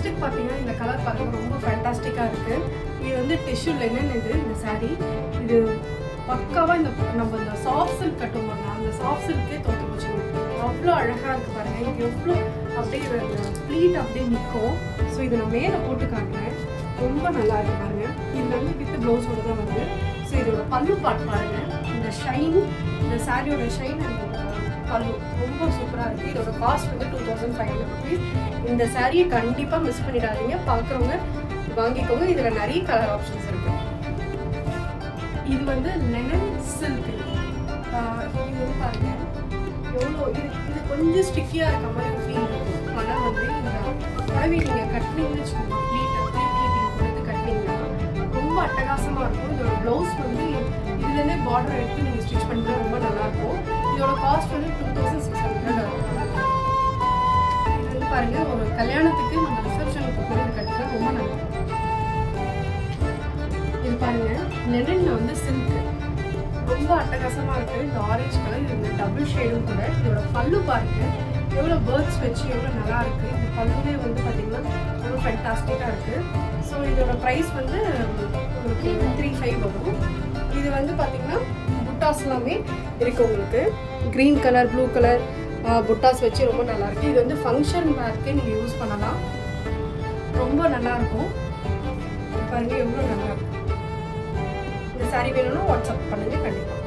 ஃபஸ்ட்டுக்கு பார்த்தீங்கன்னா இந்த கலர் பாருங்கள் ரொம்ப ஃபேண்டாஸ்டிக்காக இருக்குது. இது வந்து டிஷ்யூ லெனன் இந்த சாரீ. இது பக்காவாக நம்ம இந்த சாஃப்ட் சில்க் கட்டும் பாருங்க, அந்த சாஃப்ட் சில்கே தோற்று போச்சுங்க. அவ்வளோ அழகாக இருக்குது பாருங்கள். இது எவ்வளோ அப்படியே ப்ளீட் அப்படியே நிற்கும். ஸோ இதை நான் மேலே போட்டு காட்டுறேன். ரொம்ப நல்லா இருக்கு பாருங்கள். இது வந்து வித் ப்ளவுஸோட தான் வருது. ஸோ இதோட பல்லு பார்ட் பாருங்கள். இந்த ஷைன், இந்த சாரியோட ஷைன் அண்ட் பல்லு ரொம்ப சூப்பராக இருக்குது. இதோட காஸ்ட் வந்து 2500 rupees. இந்த சாரியை கண்டிப்பாக மிஸ் பண்ணிடாதீங்க. பார்க்குறவங்க வாங்கிக்கோங்க. இதில் நிறைய கலர் ஆப்ஷன்ஸ் இருக்குது. இது வந்து லெனன் சில்க். இது வந்து பாருங்கள் எவ்வளோ இது கொஞ்சம் ஸ்டிக்கியாக இருக்க மாதிரி ஒரு ஃபீல் இருக்கும். ஆனால் வந்து இந்த புடவை நீங்கள் கட்டினீங்கன்னு வச்சுக்கோங்க, ப்ளீட்டிங் கொடுத்து கட்டினீங்கன்னா ரொம்ப அட்டகாசமாக இருக்கும். இதோட ப்ளவுஸ் வந்து இதுலேருந்தே பார்டர் எடுத்து நீங்கள் ஸ்டிச் பண்ணிட்டு ரொம்ப நல்லாயிருக்கும். இதோட காஸ்ட் வந்து 2600 இருக்கும். இது வந்து பாருங்கள் ஒரு கல்யாணத்துக்கு நம்ம ரிசப்ஷனுக்கு கூட இது கட்டினா ரொம்ப நல்லாயிருக்கும். இது பாருங்கள் லெனனில் வந்து சில்க் ரொம்ப அட்டகாசமாக இருக்குது. இந்த ஆரஞ்சு கலர், இது டபுள் ஷேடும் கூட. இதோட பல்லு பாருங்கள் எவ்வளோ பேர்ட்ஸ் வச்சு எவ்வளோ நல்லா இருக்குது. இந்த பல்லுவே வந்து பார்த்திங்கன்னா ரொம்ப ஃபேண்டாஸ்டிக்காக இருக்குது. ஸோ இதோட ப்ரைஸ் வந்து உங்களுக்கு 35 வரும். இது வந்து பார்த்திங்கன்னா புட்டாஸ் எல்லாமே இருக்குது உங்களுக்கு. க்ரீன் கலர், ப்ளூ கலர் புட்டாஸ் வச்சு ரொம்ப நல்லாயிருக்கு. இது வந்து ஃபங்க்ஷன் பேக்கு நீங்கள் யூஸ் பண்ணலாம். ரொம்ப நல்லாயிருக்கும். பாருங்கள் எவ்வளோ நல்லாயிருக்கும். இந்த சாரீ வேணும்னா வாட்ஸ்அப் பண்ணுங்கள் கண்டிப்பாக.